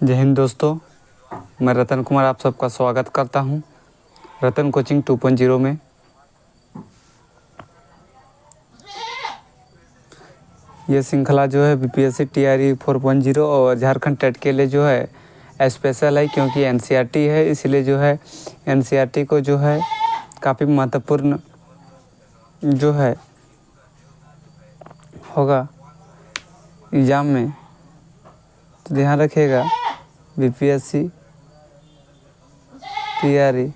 जय हिंद दोस्तों, मैं रतन कुमार आप सबका स्वागत करता हूं रतन कोचिंग 2.0 में। ये श्रृंखला जो है बीपीएससी टीआरई 4.0 और झारखंड टेट के लिए जो है स्पेशल है, क्योंकि एनसीईआरटी है, इसलिए जो है एनसीईआरटी को जो है काफ़ी महत्वपूर्ण जो है होगा एग्ज़ाम में, तो ध्यान रखिएगा। बीपीएससी टीआरई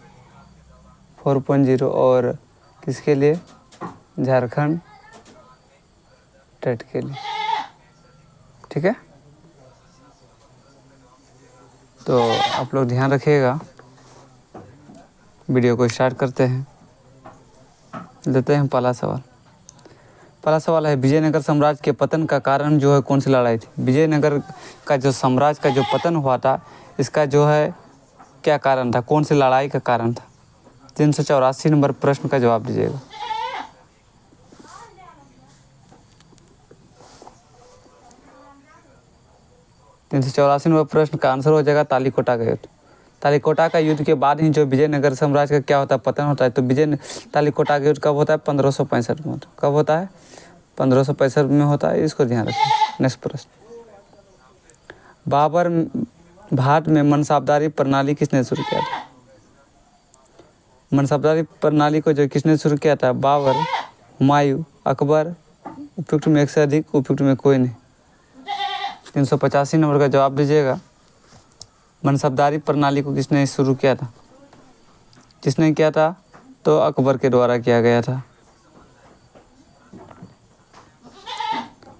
4.0 और किसके लिए? झारखंड टेट के लिए, ठीक है। तो आप लोग ध्यान रखिएगा। वीडियो को स्टार्ट करते हैं। लेते हैं पहला सवाल है, विजयनगर साम्राज्य के पतन का कारण जो है कौन सी लड़ाई थी? विजयनगर का जो साम्राज्य का जो पतन हुआ था, इसका जो है क्या कारण था, कौन सी लड़ाई का कारण था? 384 नंबर प्रश्न का जवाब दीजिएगा। नंबर प्रश्न का आंसर हो जाएगा तालीकोटा का युद्ध। तालीकोटा का युद्ध के बाद ही जो विजयनगर साम्राज्य का क्या होता है, पतन होता है। तो तालीकोटा का युद्ध कब होता है? 1565 में। कब होता है? 1565 में होता है। इसको ध्यान रखिए। नेक्स्ट प्रश्न, बाबर भारत में मनसबदारी प्रणाली किसने शुरू किया था? मनसबदारी प्रणाली को जो किसने शुरू किया था? बाबर, हुमायूं, अकबर। उपयुक्त में एक से अधिक, उपयुक्त में कोई नहीं। 385 नंबर का जवाब दीजिएगा। मनसबदारी प्रणाली को किसने शुरू किया था? किसने किया था? तो अकबर के द्वारा किया गया था।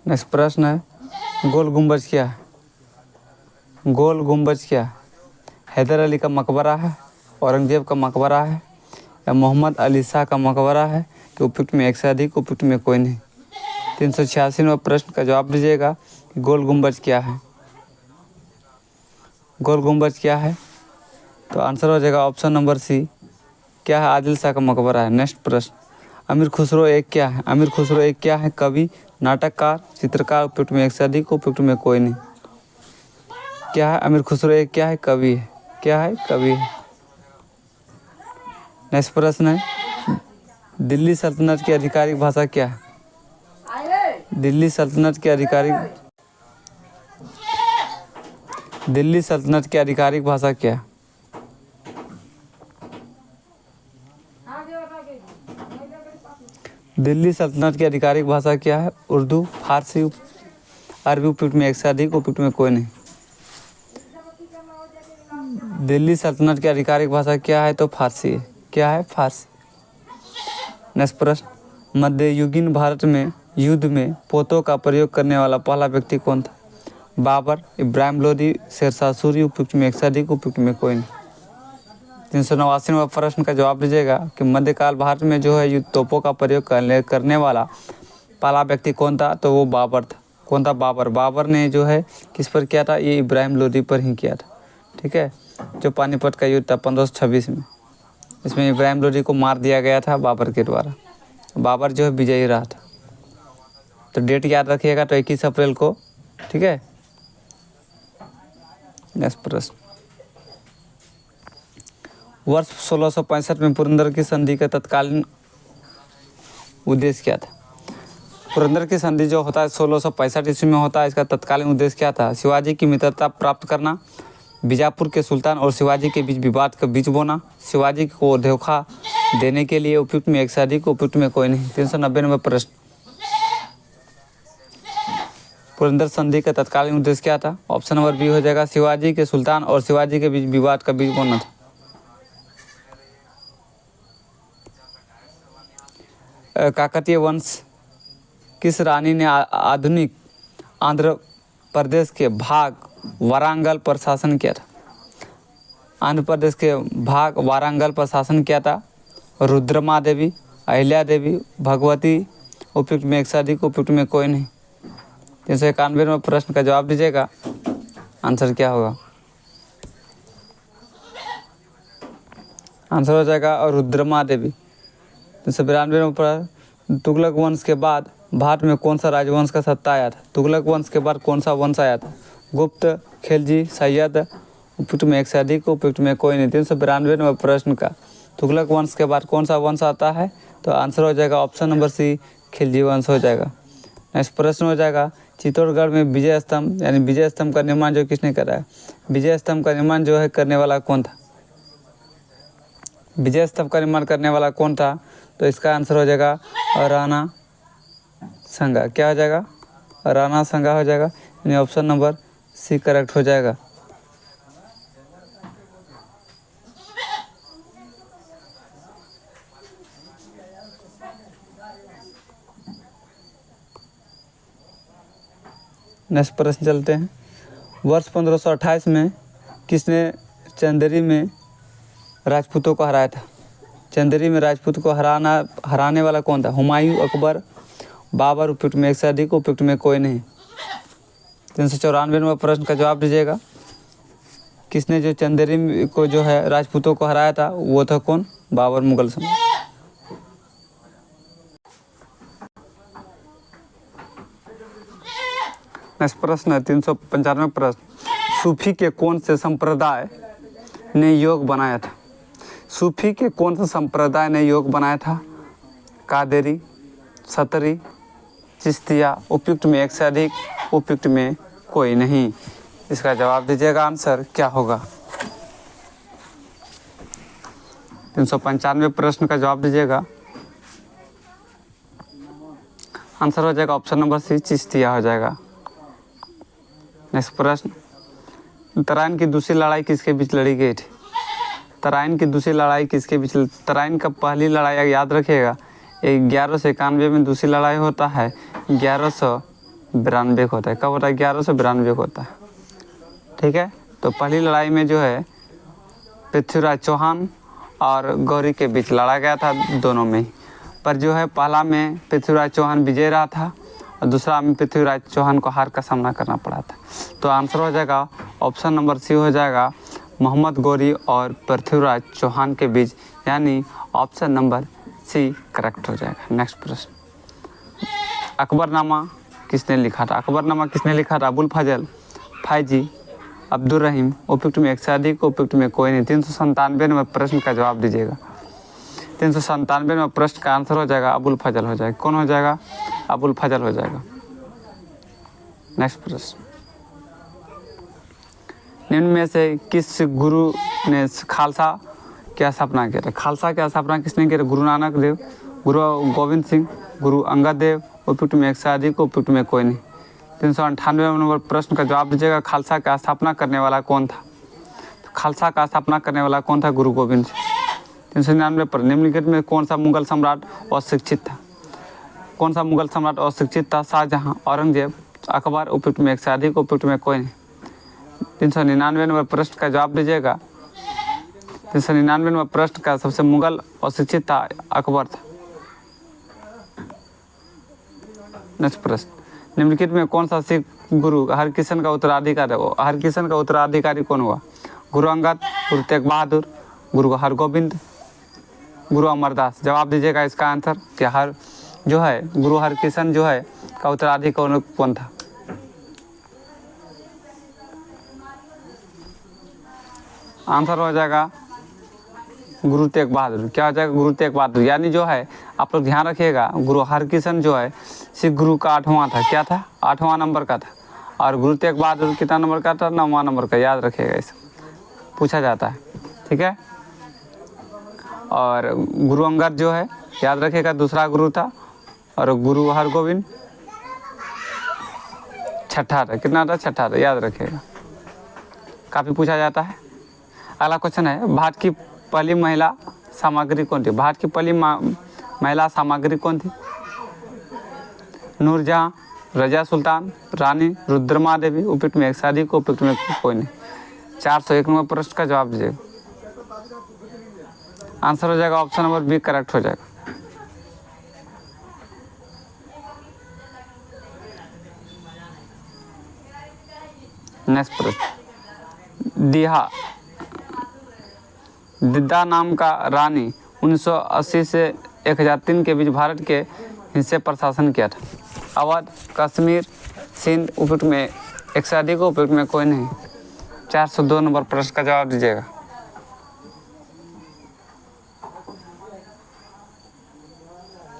नेक्स्ट प्रश्न है, गोल गुंबज क्या है? गोल गुंबज क्या है? हैदर अली का मकबरा है, औरंगजेब का मकबरा है, या मोहम्मद अली शाह का मकबरा है, कि उपयुक्त में एक से अधिक, उपयुक्त में कोई नहीं। 386 नंबर प्रश्न का जवाब दीजिएगा। गोल गुंबज क्या है? गोल गुंबज क्या है? तो आंसर हो जाएगा ऑप्शन नंबर सी, क्या है? आदिल शाह का मकबरा है। नेक्स्ट प्रश्न, अमीर खुसरो एक क्या है? अमीर खुसरो एक क्या है? कवि, नाटककार, चित्रकार। उपयुक्त में एक से अधिक, उपयुक्त में कोई नहीं। क्या है? अमीर खुसरो एक क्या है? कवि है। क्या है? कवि है। नेक्स्ट प्रश्न है, दिल्ली सल्तनत की आधिकारिक भाषा क्या है? दिल्ली सल्तनत की आधिकारिक भाषा क्या है? दिल्ली सल्तनत की आधिकारिक भाषा क्या है? उर्दू, फारसी, अरबी। उपयुक्त में एक से अधिक, उपयुक्त में कोई नहीं। दिल्ली सल्तनत की आधिकारिक भाषा क्या है? तो फारसी है। क्या है? फारसी। नेक्स्ट प्रश्न, मध्ययुगीन भारत में युद्ध में पोतों का प्रयोग करने वाला पहला व्यक्ति कौन था? बाबर, इब्राहिम लोदी, शेरशाह सूरी। उपयुक्त में एक से अधिक, उपयुक्त में कोई नहीं। 389 नंबर प्रश्न का जवाब दीजिएगा कि मध्यकाल भारत में जो है युद्ध तोपों का प्रयोग करने वाला पहला व्यक्ति कौन था? तो वो बाबर था। कौन था? बाबर। बाबर ने जो है किस पर किया था? ये इब्राहिम लोदी पर ही किया था, ठीक है। जो पानीपत का युद्ध था 1526 में, इसमें इब्राहिम लोदी को मार दिया गया था बाबर के द्वारा। बाबर जो है विजयी रहा था। तो डेट याद रखिएगा, तो 21 अप्रैल को, ठीक है। नेक्स्ट प्रश्न, वर्ष 1665 में पुरंदर की संधि का तत्कालीन उद्देश्य क्या था? पुरंदर की संधि जो होता है 1665 ईस्वी में होता है। इसका तत्कालीन उद्देश्य क्या था? शिवाजी की मित्रता प्राप्त करना, बीजापुर के सुल्तान और शिवाजी के बीच विवाद का बीज बोना, शिवाजी को धोखा देने के लिए। उपयुक्त में एक से अधिक, उपयुक्त में कोई नहीं। 390 नंबर प्रश्न, पुरंदर संधि का तत्कालीन उद्देश्य क्या था? ऑप्शन नंबर बी हो जाएगा, शिवाजी के सुल्तान और शिवाजी के बीच विवाद का बीज बोना था। काकतीय वंश किस रानी ने आधुनिक आंध्र प्रदेश के भाग वारंगल पर शासन किया था? आंध्र प्रदेश के भाग वारंगल पर शासन किया था रुद्रमा देवी, अहिल्या देवी, भगवती। उपयुक्त में एक से अधिक, उपयुक्त में कोई नहीं। 391 नंबर प्रश्न का जवाब दीजिएगा। आंसर क्या होगा? आंसर हो जाएगा रुद्रमा देवी। 392 नंबर, तुगलक वंश के बाद भारत में कौन सा राजवंश का सत्ता आया था? तुगलक वंश के बाद कौन सा वंश आया था? गुप्त, खिलजी, सैयद, उपयुक्त में एक से अधिक, उपयुक्त में कोई नहीं। 392 नंबर प्रश्न का तुगलक वंश के बाद कौन सा वंश आता है? तो आंसर हो जाएगा ऑप्शन नंबर सी, खिलजी वंश हो जाएगा। नेक्स्ट प्रश्न हो जाएगा चित्तौड़गढ़ में विजय स्तंभ यानी विजय स्तंभ का निर्माण जो किसने करा है? विजय स्तंभ का निर्माण जो है करने वाला कौन था? विजय स्तंभ का निर्माण करने वाला कौन था? तो इसका आंसर हो जाएगा राणा संगा। क्या हो जाएगा? राणा संगा हो जाएगा, यानी ऑप्शन नंबर सी करेक्ट हो जाएगा। नेक्स्ट प्रश्न चलते हैं। वर्ष 1528 में किसने चंदेरी में राजपूतों को हराया था? चंदेरी में राजपूत को हराने वाला कौन था? हुमायूं, अकबर, बाबर, उपयुक्त में एक से अधिक, उपयुक्त में कोई नहीं। 394 नंबर प्रश्न का जवाब दीजिएगा। किसने जो चंदेरी को जो है राजपूतों को हराया था वो था कौन? बाबर, मुगल सम्राट। नेक्स्ट प्रश्न है 395 प्रश्न। सूफी के कौन से संप्रदाय ने योग बनाया था? सूफी के कौन से संप्रदाय ने योग बनाया था? कादेरी, सतरी, चिश्तिया, उपयुक्त में एक से अधिक, उपयुक्त में कोई नहीं। इसका जवाब दीजिएगा, आंसर क्या होगा? 395 प्रश्न का जवाब दीजिएगा। आंसर हो जाएगा ऑप्शन नंबर सी, चिश्तिया हो जाएगा। नेक्स्ट प्रश्न। तराइन की दूसरी लड़ाई किसके बीच लड़ी गई थी? तराइन की दूसरी लड़ाई किसके बीच? तराइन का पहली लड़ाई याद रखिएगा 1191 में, दूसरी लड़ाई होता है 1192 होता है। कब होता है? 1192 होता है। ठीक है, तो पहली लड़ाई में जो है पृथ्वीराज चौहान और गौरी के बीच लड़ा गया था, दोनों में ही। पर जो है पहला में पृथ्वीराज चौहान विजय रहा था और दूसरा में पृथ्वीराज चौहान को हार का सामना करना पड़ा था। तो आंसर हो जाएगा ऑप्शन नंबर सी हो जाएगा, मोहम्मद गौरी और पृथ्वीराज चौहान के बीच, यानी ऑप्शन नंबर सी करेक्ट हो जाएगा। नेक्स्ट प्रश्न। अकबरनामा किसने लिखा था? अकबरनामा किसने लिखा था? अबुल फजल, फैजी, अब्दुल रहीम, उपयुक्त में एक से अधिक, उपयुक्त में कोई नहीं। 397 नंबर प्रश्न का जवाब दीजिएगा। 397 नंबर प्रश्न का आंसर हो जाएगा अबुल फजल हो जाएगा। कौन हो जाएगा? अबुल फजल हो जाएगा। नेक्स्ट प्रश्न। निम्न में से किस गुरु ने खालसा की स्थापना किया था? खालसा की स्थापना किसने किया था? गुरु नानक देव, गुरु गोविंद सिंह, गुरु अंगद देव, उपयुक्त में एक से अधिक, उपयुक्त में कोई नहीं। 398 नंबर प्रश्न का जवाब दीजिएगा। खालसा का स्थापना करने वाला कौन था? तो खालसा का स्थापना करने वाला कौन था? गुरु गोविंद सिंह। 399 पर निम्नलिखित में कौन सा मुगल सम्राट अशिक्षित था? कौन सा मुगल सम्राट अशिक्षित था? शाहजहां, औरंगजेब, अकबर, उपयुक्त में एक से अधिक, उपयुक्त में कोई नहीं। 399 नंबर प्रश्न का जवाब दीजिएगा। 399 नंबर प्रश्न का सबसे मुगल अशिक्षित था अकबर था। नेक्स्ट प्रश्न। निम्नलिखित में कौन सा सिख गुरु हरकिशन का उत्तराधिकारी है? हरकिशन का उत्तराधिकारी कौन हुआ? गुरु अंगद, गुरु तेग बहादुर, गुरु हरगोबिंद, गुरु अमरदास। जवाब दीजिएगा इसका आंसर क्या हर जो है गुरु हरकिशन जो है का उत्तराधिकारी कौन था? आंसर हो जाएगा गुरु तेग बहादुर। क्या हो जाएगा? गुरु तेग बहादुर। यानी जो है आप लोग ध्यान रखिएगा, गुरु हरकिशन जो है सिख गुरु का 8वां था। क्या था? 8वां नंबर का था। और गुरु तेग बहादुर कितना नंबर का था? 9वां नंबर का। याद रखिएगा, इसे पूछा जाता है। ठीक है। और गुरु अंगद जो है याद रखिएगा दूसरा गुरु था। और गुरु हरगोविंद छठा था। कितना था? छठा था। याद रखिएगा, काफ़ी पूछा जाता है। अगला क्वेश्चन है, भारत की पहली महिला सामग्री कौन थी? भारत की पहली महिला सामग्री कौन थी? नूरजहां, रजिया सुल्तान, रानी रुद्रमा देवी, उपयुक्त में एक से अधिक, उपयुक्त में कोई नहीं। 401 नंबर प्रश्न का जवाब दीजिएगा। आंसर हो जाएगा ऑप्शन नंबर बी करेक्ट हो जाएगा। नेक्स्ट प्रश्न। दिद्दा नाम का रानी 1980 से 1003 के बीच भारत के हिस्से पर शासन किया था? अवध, कश्मीर, सिंध, उपयुक्त में एक से अधिक उपयुक्त में कोई नहीं। 402 नंबर प्रश्न का जवाब दीजिएगा।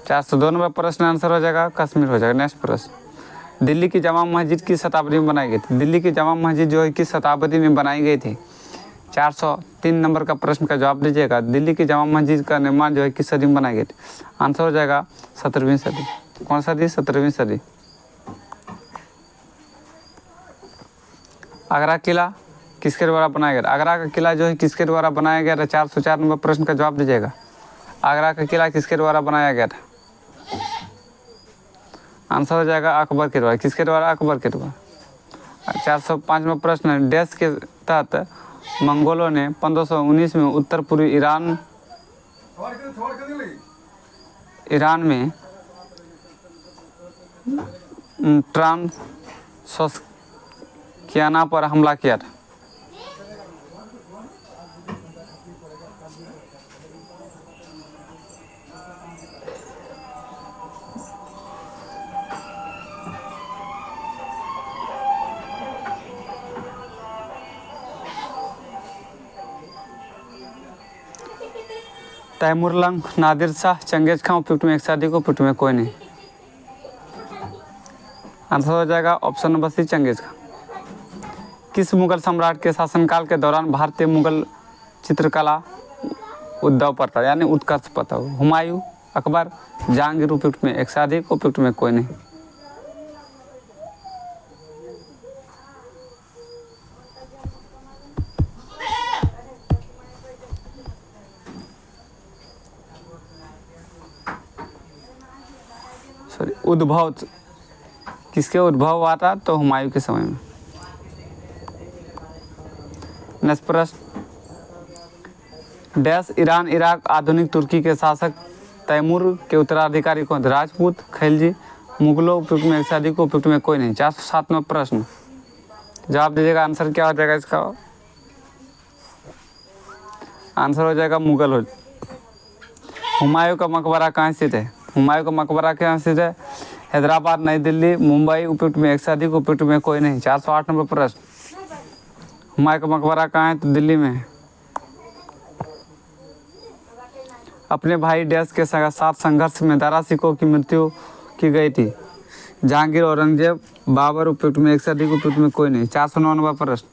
चार सौ दो नंबर प्रश्न आंसर हो जाएगा कश्मीर हो जाएगा। नेक्स्ट प्रश्न, दिल्ली की जामा मस्जिद किस शताब्दी में बनाई गई थी? दिल्ली की जामा मस्जिद जो है किस शताब्दी में बनाई गई थी? 403 नंबर का प्रश्न का जवाब दीजिएगा। दिल्ली की जामा मस्जिद का निर्माण जो है किस सदी में बनाई गई थी? आंसर हो जाएगा 17वीं सदी। कौन सा सदी? 17वीं सदी। आगरा किला किसके द्वारा बनाया गया? आगरा का किला जो है किसके द्वारा बनाया गया था? 404 नंबर प्रश्न का जवाब दीजिएगा। आगरा का किला किसके द्वारा बनाया गया था? आंसर हो जाएगा अकबर के द्वारा। किसके द्वारा? अकबर के द्वारा। 405वां प्रश्न, डैश के तहत मंगोलों ने 1519 में उत्तर पूर्वी ईरान में ट्रांसोक्साना पर हमला किया था? तैमूरलंग, नादिर शाह, चंगेज खां उपयुक्त में एक से अधिक उपयुक्त में कोई नहीं। आंसर हो जाएगा ऑप्शन नंबर सी चंगेज खां। किस मुगल सम्राट के शासनकाल के दौरान भारतीय मुगल चित्रकला उद्भव पाता यानी उत्कर्ष पाता? हुमायूं, अकबर, जहांगीर उपयुक्त में एक से अधिक उपयुक्त में कोई नहीं। उद्भव किसके उद्भव हुआ था? तो हुमायूं के समय में। नेक्स्ट प्रश्न, डैश ईरान इराक आधुनिक तुर्की के शासक तैमूर के उत्तराधिकारी कौन थे? राजपूत, खिलजी, मुगलों उपयुक्त में एक से अधिक उपयुक्त में कोई नहीं। 407वां प्रश्न जवाब दीजिएगा। आंसर क्या हो जाएगा इसका? आंसर हो जाएगा मुगल हो। हुमायूं का मकबरा कहाँ स्थित है? हुमायूं का मकबरा कहाँ स्थित है? हैदराबाद, नई दिल्ली, मुंबई उपयुक्त में एक से अधिक उपयुक्त में कोई नहीं। 408 नंबर प्रश्न, हुमायूं का मकबरा कहाँ है? तो दिल्ली में है। अपने भाई डैश के साथ संघर्ष में दारा सिकोह की मृत्यु की गई थी? जहांगीर, औरंगजेब, बाबर उपयुक्त में एक से अधिक उपयुक्त में कोई नहीं। 409 नंबर प्रश्न,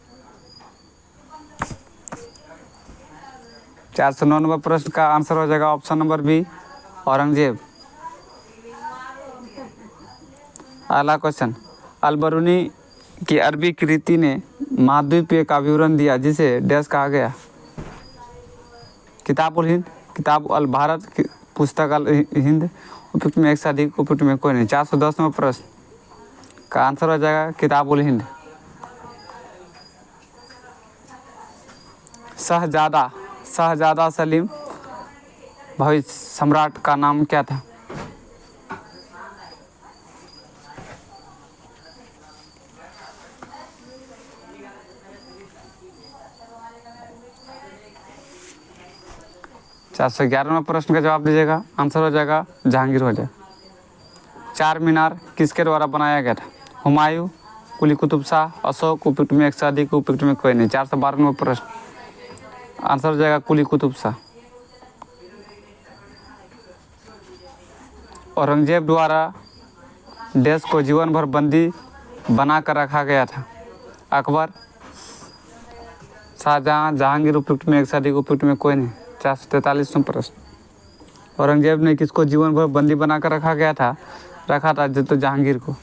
409 नंबर प्रश्न का आंसर हो जाएगा ऑप्शन नंबर बी औरंगजेब। अगला क्वेश्चन, अलबरूनी की अरबी कृति ने महाद्वीपीय का विवरण दिया जिसे डैश कहा गया? किताब उल हिंद, किताब अल भारत, पुस्तक अल हिंद उपयुक्त में एक से अधिक उपयुक्त में कोई नहीं। 410 नंबर प्रश्न का आंसर हो जाएगा किताब उल हिंद। शहजादा सलीम भविष्य सम्राट का नाम क्या था? चार सौ 11वां प्रश्न का जवाब दीजिएगा। आंसर हो जाएगा जहांगीर हो जाएगा। चार मीनार किसके द्वारा बनाया गया था? हुमायूं, कुली कुतुब शाह, अशोक उपयुक्त में एक से अधिक उपयुक्त में कोई नहीं। 412 नंबर प्रश्न आंसर हो जाएगा कुली कुतुब शाह। औरंगजेब द्वारा देश को जीवन भर बंदी बना कर रखा गया था? अकबर, शाहजहां, जहांगीर उपयुक्त में एक से अधिक उपयुक्त में कोई नहीं। 443 नंबर प्रश्न, औरंगजेब ने किसको जीवन भर बंदी बना कर रखा था? तो जहांगीर को।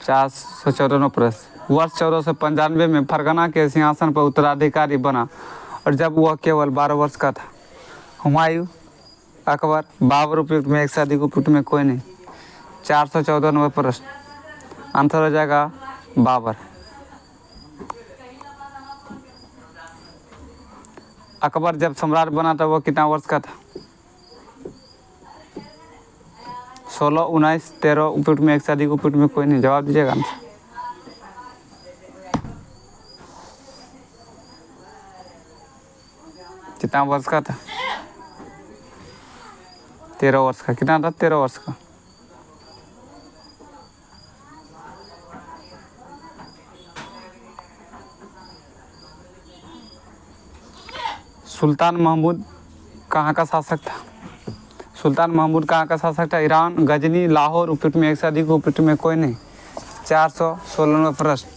चार सौ 14वां प्रश्न, वर्ष 1495 में फरगना के सिंहासन पर उत्तराधिकारी बना और जब वह केवल 12 वर्ष का था? हुमायूं, अकबर, बाबर उपयुक्त में एक से अधिक उपयुक्त में कोई नहीं। 414 नंबर प्रश्न आंसर हो जाएगा बाबर। अकबर जब सम्राट बना था वो कितना वर्ष का था? 16, 19, 13 उपयुक्त में एक से अधिक उपयुक्त में कोई नहीं। जवाब दीजिएगा आंसर। कितना वर्ष का था? 13 वर्ष का। कितना था? 13 वर्ष का। सुल्तान महमूद कहाँ का शासक था? सुल्तान महमूद कहाँ का शासक था? ईरान, गजनी, लाहौर, उपयुक्त में एक से अधिक, उपयुक्त में कोई नहीं। 416वां प्रश्न।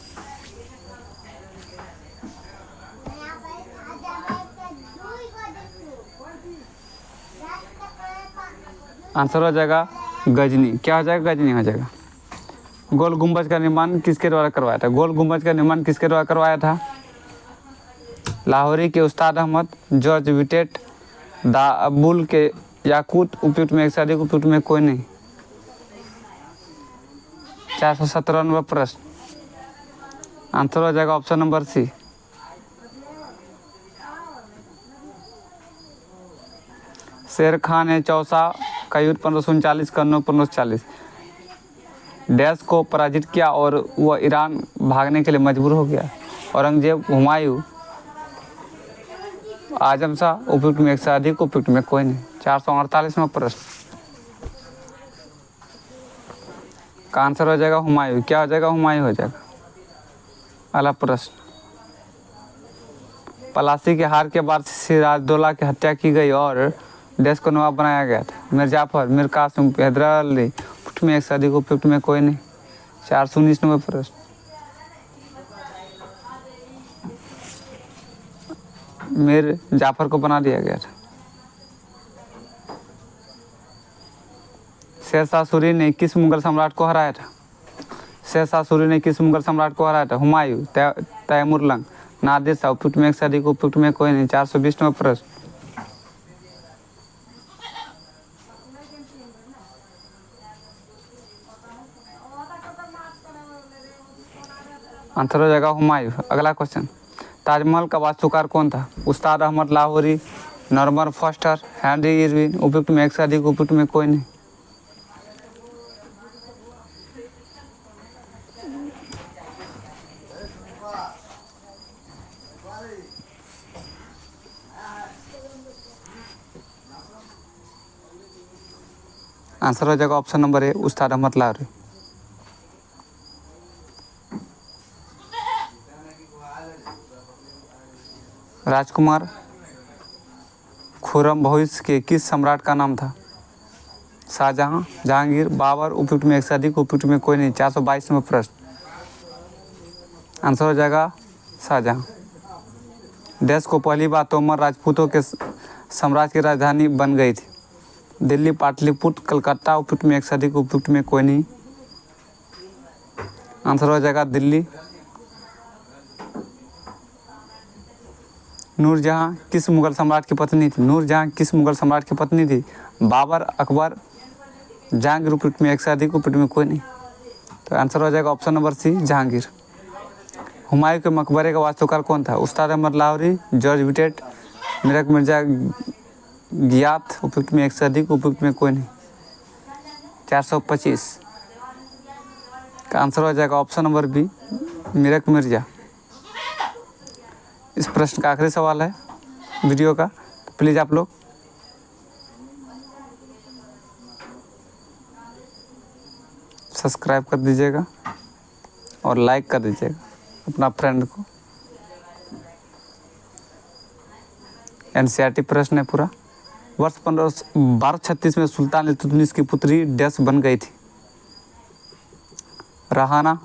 आंसर हो जाएगा गजनी। क्या हो जाएगा? गजनी हो जाएगा। गोल गुंबज का निर्माण किसके द्वारा करवाया था? गोल गुंबज का निर्माण किसके द्वारा करवाया था? लाहौरी के उस्ताद अहमद, जॉर्ज विटेट, दाबुल के याकूत, उपयुक्त में एक से अधिक, उपयुक्त में कोई नहीं। 417वां प्रश्न। आंसर हो जाएगा ऑप्शन नंबर सी। शेर खान है चौसा का युद्ध 1539 कन्नौज 1540 डैश को पराजित किया और वह ईरान भागने के लिए मजबूर हो गया। औरंगजेब, हुमायूं, आजम शाह, उपयुक्त में एक से अधिक, उपयुक्त में कोई नहीं। 448वां प्रश्न का आंसर हो जाएगा हुमायूं। क्या हो जाएगा? हुमायूं हो जाएगा। अगला प्रश्न। पलासी के हार के बाद सिराजदौला की हत्या की गई और देश को नवाब बनाया गया था। मीर जाफर, मीर कासिम, हैदर अली, उपयुक्त में एक से अधिक, उपयुक्त में कोई नहीं। 419वां प्रश्न। मीर जाफर को बना दिया गया था। शेरशाह सूरी ने किस मुगल सम्राट को हराया था? शेरशाह सूरी ने किस मुगल सम्राट को हराया था? हुमायूं, तैमूरलंग, नादिर शाह, उपयुक्त में एक से अधिक, उपयुक्त में कोई नहीं। 420वां प्रश्न। आंसर हो जाएगा हुमायूं। अगला क्वेश्चन। ताजमहल का वास्तुकार कौन था? Ustad Ahmad Lahori, Norman Foster, Henry Irwin, उपयुक्त में एक से अधिक, उपयुक्त में कोई नहीं। आंसर हो जाएगा ऑप्शन नंबर ए, उस्ताद अहमद लाहौरी। राजकुमार खुर्रम भविष्य के किस सम्राट का नाम था? शाहजहां, जहांगीर, बाबर, उपयुक्त में एक से अधिक, उपयुक्त में कोई नहीं। 422वां प्रश्न। आंसर हो जाएगा शाहजहां। देश को पहली बार तोमर राजपूतों के साम्राज्य की राजधानी बन गई थी। दिल्ली, पाटलिपुत्र, कलकत्ता, उपयुक्त में एक से अधिक, उपयुक्त में कोई नहीं। आंसर हो जाएगा दिल्ली। नूरजहां किस मुगल सम्राट की पत्नी थी? नूरजहां किस मुगल सम्राट की पत्नी थी? बाबर, अकबर, जहांगीर, उपयुक्त में एक से अधिक, उपयुक्त में कोई नहीं। तो आंसर हो जाएगा option number C, Jahangir. Humayun के मकबरे का वास्तुकार कौन था? उस्ताद अहमद लाहौरी, जॉर्ज विटेट, मीरक मिर्जा गियाथ, उपयुक्त में एक से अधिक, उपयुक्त में कोई नहीं। 425 का आंसर हो जाएगा ऑप्शन नंबर बी, मीरक मिर्जा। इस प्रश्न का आखिरी सवाल है वीडियो का, तो प्लीज़ आप लोग सब्सक्राइब कर दीजिएगा और लाइक कर दीजिएगा अपना फ्रेंड को। एनसीईआरटी प्रश्न है पूरा। वर्ष 1236 में सुल्तान इल्तुतमिश की पुत्री डैश बन गई थी? रहाना,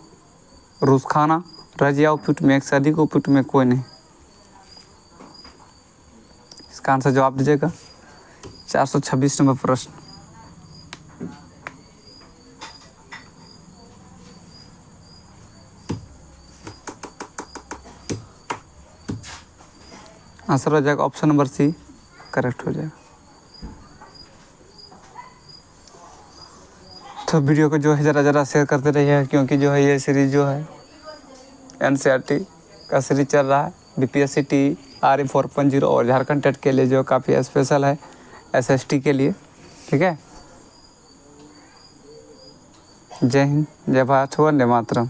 रुसखाना, रजिया, उपयुक्त में एक से अधिक, उपयुक्त में कोई नहीं। इसका आंसर जवाब दीजिएगा। 426 नंबर प्रश्न। आंसर हो जाएगा ऑप्शन नंबर सी, करेक्ट हो जाएगा। तो वीडियो को जो है ज़रा शेयर करते रहिए, क्योंकि जो है ये सीरीज़ जो है एनसीईआरटी का सीरीज चल रहा है। बीपीएससी टी RE 4.0 और झारखंड टेट के लिए जो काफ़ी स्पेशल है, SST के लिए। ठीक है। जय हिंद, जय भारत, वंदे मातरम।